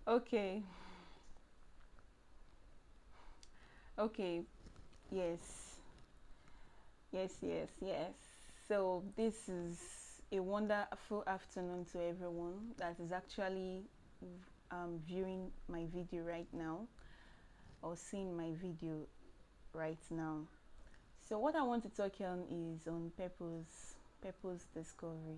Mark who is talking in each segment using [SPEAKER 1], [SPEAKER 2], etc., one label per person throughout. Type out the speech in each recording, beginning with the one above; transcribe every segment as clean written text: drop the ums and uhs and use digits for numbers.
[SPEAKER 1] Okay. Okay. Yes. Yes. So this is a wonderful afternoon to everyone that is actually viewing my video right now or seeing my video right now. So what I want to talk on is on purpose discovery.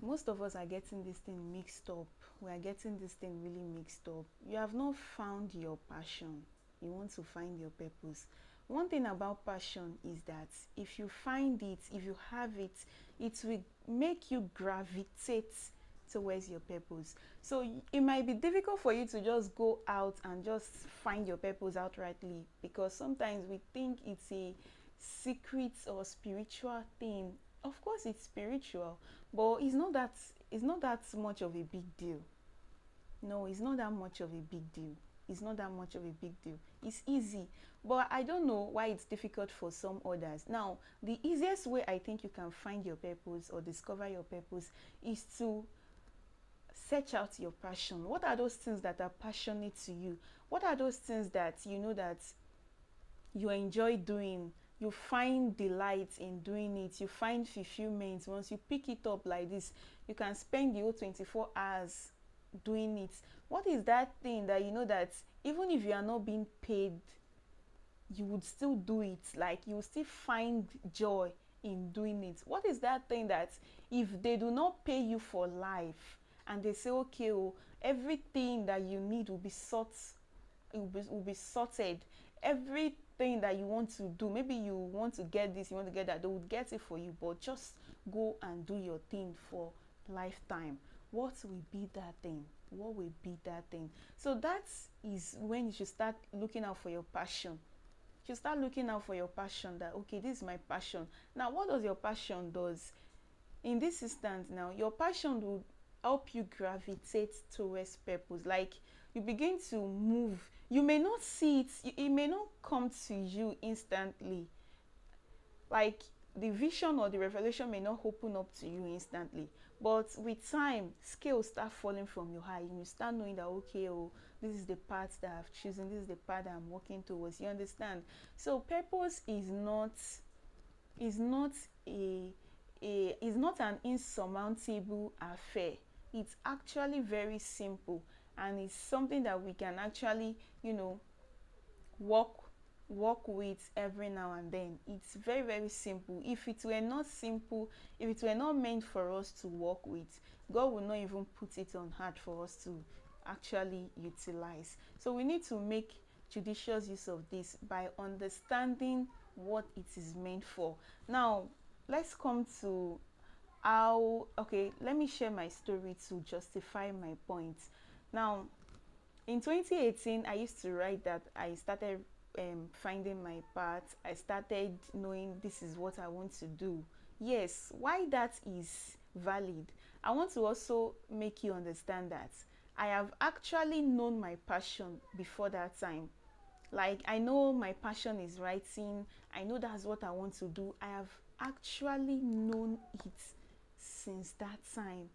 [SPEAKER 1] Most of us are getting this thing mixed up. We are getting this thing really mixed up. You have not found your passion. You want to find your purpose. One thing about passion is that if you find it, if you have it, it will make you gravitate towards your purpose. So it might be difficult for you to just go out and just find your purpose outrightly, because sometimes we think it's a secret or spiritual thing. Of course it's spiritual, but it's not that much of a big deal. No, it's not that much of a big deal. It's not that much of a big deal. It's easy, but I don't know why it's difficult for some others. Now, the easiest way I think you can find your purpose or discover your purpose is to search out your passion. What are those things that are passionate to you? What are those things that you know that you enjoy doing? You find delight in doing it, you find fulfillment. Once you pick it up like this, you can spend the whole 24 hours doing it. What is that thing that you know that even if you are not being paid, you would still do it? Like, you will still find joy in doing it. What is that thing that if they do not pay you for life and they say, okay, oh, everything that you need will be will be sorted, everything that you want to do, maybe you want to get this, you want to get that, they would get it for you, but just go and do your thing for lifetime. What will be that thing? What will be that thing? So that is when you should start looking out for your passion. You start looking out for your passion, that okay, this is my passion. Now what does your passion does in this instance? Now your passion will help you gravitate towards purpose. Like, you begin to move. You may not see it, it may not come to you instantly. Like, the vision or the revelation may not open up to you instantly, but with time scales start falling from your eye and you start knowing that okay, oh, this is the path that I've chosen, this is the path that I'm working towards. You understand? So purpose is not a is not an insurmountable affair. It's actually very simple, and it's something that we can actually work work with every now and then. It's very, very simple. If it were not simple, if it were not meant for us to work with, God will not even put it on heart for us to actually utilize. So we need to make judicious use of this by understanding what it is meant for. Now let's come to how, okay, let me share my story to justify my point. Now, in 2018, I used to write that I started finding my path. I started knowing this is what I want to do. Yes, why that is valid, I want to also make you understand that I have actually known my passion before that time. Like, I know my passion is writing, I know that's what I want to do. I have actually known it since that time.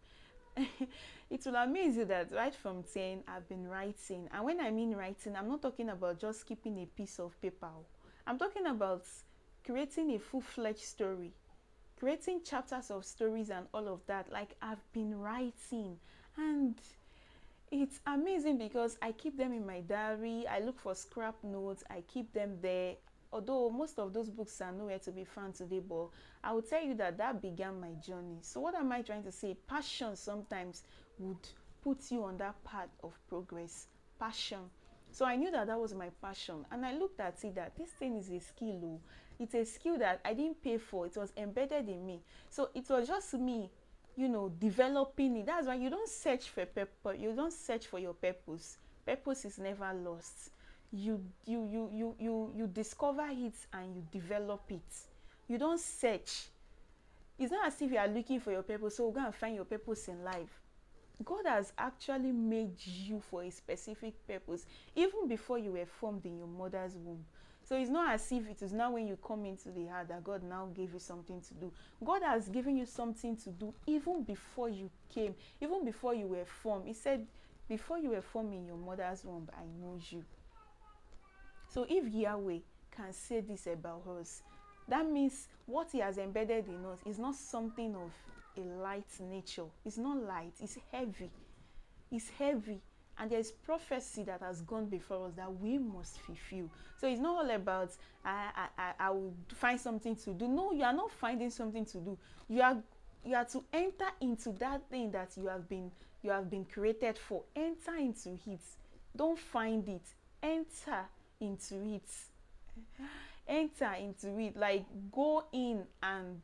[SPEAKER 1] It will amaze you that right from 10 I've been writing. And when I mean writing, I'm not talking about just keeping a piece of paper. I'm talking about creating a full-fledged story, creating chapters of stories and all of that. Like, I've been writing, and it's amazing because I keep them in my diary. I look for scrap notes, I keep them there. Although most of those books are nowhere to be found today, but I will tell you that that began my journey. So what am I trying to say? Passion sometimes would put you on that path of progress. Passion. So I knew that that was my passion, and I looked at it that this thing is a skill. Oh. It's a skill that I didn't pay for. It was embedded in me. So it was just me, developing it. That's why you don't search for purpose. You don't search for your purpose. Purpose is never lost. You discover it and you develop it. You don't search. It's not as if you are looking for your purpose, so go and find your purpose in life. God has actually made you for a specific purpose, even before you were formed in your mother's womb. So it's not as if it is now when you come into the heart that God now gave you something to do. God has given you something to do even before you came, even before you were formed. He said, before you were formed in your mother's womb, I know you. So if Yahweh can say this about us, that means what he has embedded in us is not something of a light nature. It's not light, it's heavy. It's heavy. And there's prophecy that has gone before us that we must fulfill. So it's not all about I will find something to do. No, you are not finding something to do. You are to enter into that thing that you have been created for. Enter into it. Don't find it. Enter into it. Enter into it. Like, go in and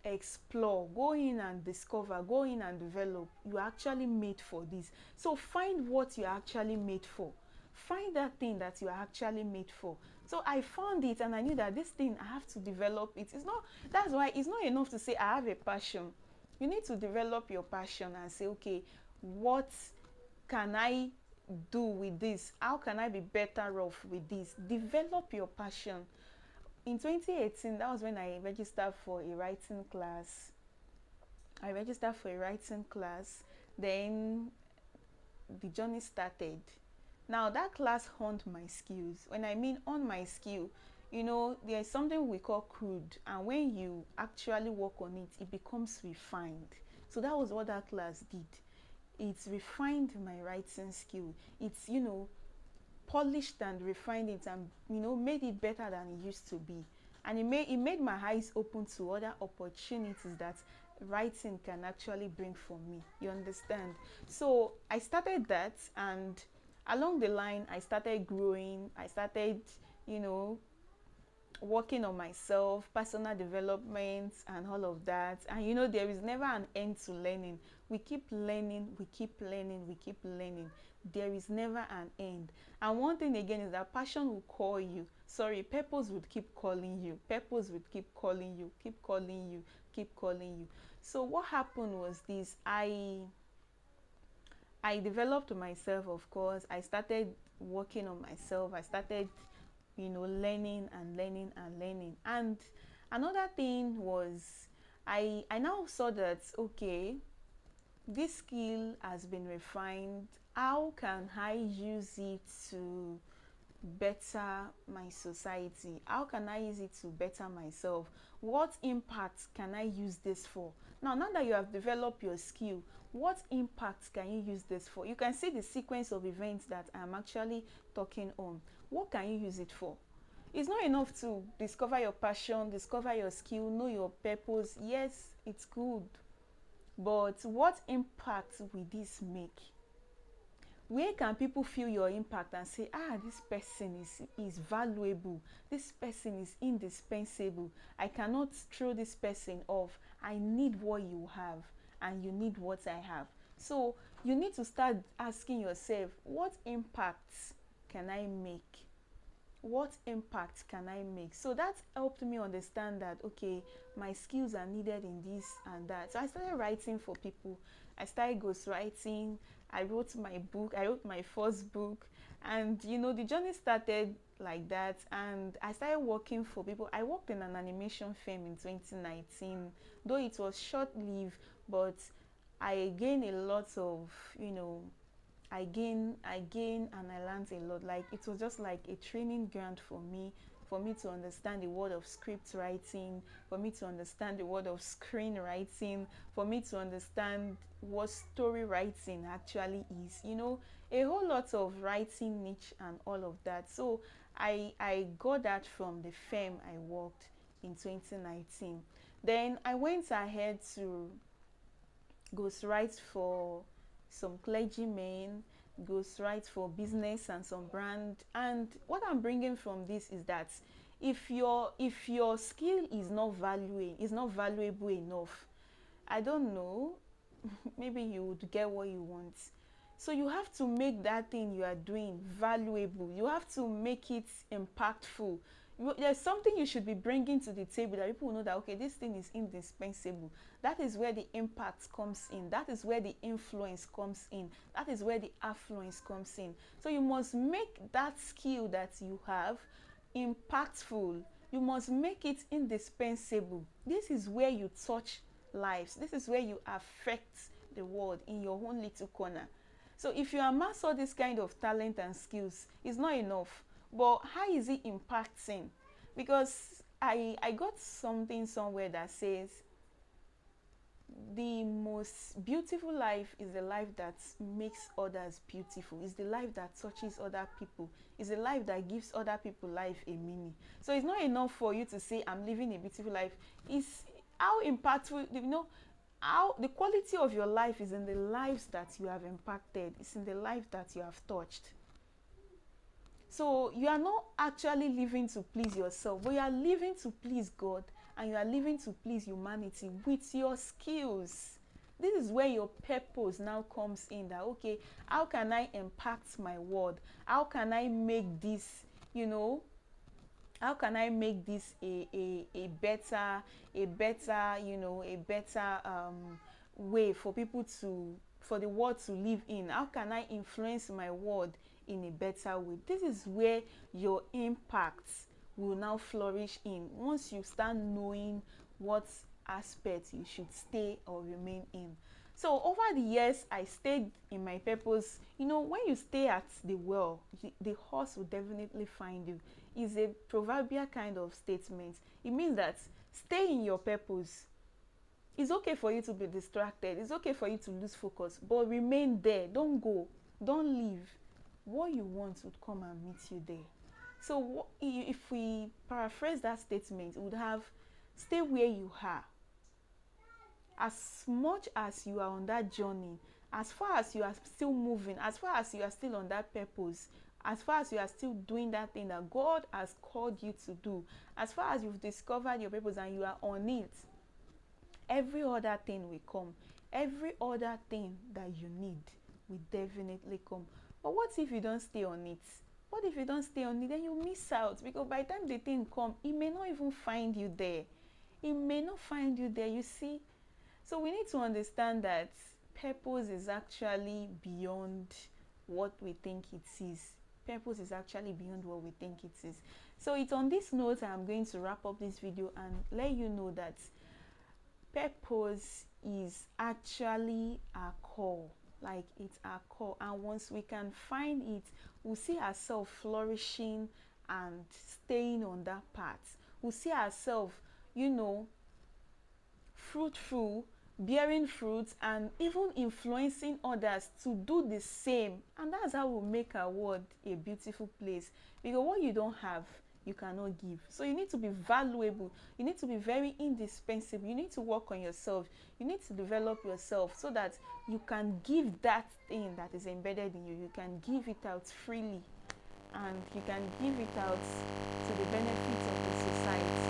[SPEAKER 1] explore, go in and discover, go in and develop. You are actually made for this. So find what you are actually made for. Find that thing that you are actually made for. So I found it, and I knew that this thing, I have to develop it. It's not, that's why it's not enough to say I have a passion. You need to develop your passion and say, okay, what can I do with this? How can I be better off with this? Develop your passion. In 2018, that was when I registered for a writing class. Then the journey started. Now that class honed my skills. When I mean on my skill, there's something we call crude, and when you actually work on it, it becomes refined. So that was what that class did. It's refined my writing skill. It's, polished and refined it, and made it better than it used to be. And it made my eyes open to other opportunities that writing can actually bring for me. You understand? So I started that, and along the line I started growing. I started working on myself, personal development and all of that. And there is never an end to learning. We keep learning, we keep learning, we keep learning. There is never an end. And one thing again is that passion will call you. Purpose would keep calling you. Purpose would keep calling you, keep calling you, keep calling you. So what happened was this: I developed myself, of course. I started working on myself. I started learning and learning and learning. And another thing was, I now saw that, okay, this skill has been refined. How can I use it to better my society? How can I use it to better myself? What impact can I use this for? Now that you have developed your skill, what impact can you use this for? You can see the sequence of events that I'm actually talking on. What can you use it for? It's not enough to discover your passion, discover your skill, know your purpose. Yes, it's good. But what impact will this make? Where can people feel your impact and say, this person is valuable, this person is indispensable, I cannot throw this person off, I need what you have and you need what I have. So you need to start asking yourself, what impact can I make? What impact can I make? So that helped me understand that, okay, my skills are needed in this and that. So I started writing for people. I started ghostwriting. I wrote my book. I wrote my first book. And, the journey started like that. And I started working for people. I worked in an animation firm in 2019, though it was short-lived, but I gained a lot of, I gained and I learned a lot. Like, it was just like a training ground for me to understand the word of script writing, for me to understand the word of screenwriting, for me to understand what story writing actually is. A whole lot of writing niche and all of that. So I got that from the firm I worked in 2019. Then I went ahead to ghostwrite for some clergymen, ghostwrite for business and some brand. And what I'm bringing from this is that if your skill is not valuable enough, I don't know, maybe you would get what you want. So you have to make that thing you are doing valuable. You have to make it impactful. There's something you should be bringing to the table that people know that, okay, this thing is indispensable. That is where the impact comes in. That is where the influence comes in. That is where the affluence comes in. So you must make that skill that you have impactful. You must make it indispensable. This is where you touch lives. This is where you affect the world in your own little corner. So if you amass all this kind of talent and skills, it's not enough. But how is it impacting? Because I got something somewhere that says the most beautiful life is the life that makes others beautiful. It's the life that touches other people. It's the life that gives other people life a meaning. So it's not enough for you to say I'm living a beautiful life. It's how impactful, how the quality of your life is in the lives that you have impacted. It's in the life that you have touched. So you are not actually living to please yourself, but you are living to please God, and you are living to please humanity with your skills. This is where your purpose now comes in, that okay, how can I impact my world? How can I make this, how can I make this a better way for people for the world to live in? How can I influence my world in a better way? This is where your impacts will now flourish in, once you start knowing what aspects you should stay or remain in. So over the years, I stayed in my purpose. When you stay at the well, the horse will definitely find you. It's a proverbial kind of statement. It means that stay in your purpose. It's okay for you to be distracted. It's okay for you to lose focus, but remain there. Don't go. Don't leave. What you want would come and meet you there. So if we paraphrase that statement, it would have, stay where you are. As much as you are on that journey, as far as you are still moving, as far as you are still on that purpose, as far as you are still doing that thing that God has called you to do, as far as you've discovered your purpose and you are on it, every other thing will come. Every other thing that you need will definitely come. But what if you don't stay on it? What if you don't stay on it? Then you miss out, because by the time the thing comes, it may not even find you there. It may not find you there, you see. So we need to understand that purpose is actually beyond what we think it is. Purpose is actually beyond what we think it is. So it's on this note I'm going to wrap up this video and let you know that purpose is actually our call. Like, it's our call, and once we can find it, we'll see ourselves flourishing and staying on that path. We'll see ourselves, fruitful, bearing fruits, and even influencing others to do the same. And that's how we'll make our world a beautiful place, because what you don't have, you cannot give. So you need to be valuable. You need to be very indispensable. You need to work on yourself. You need to develop yourself so that you can give that thing that is embedded in you. You can give it out freely, and you can give it out to the benefit of the society.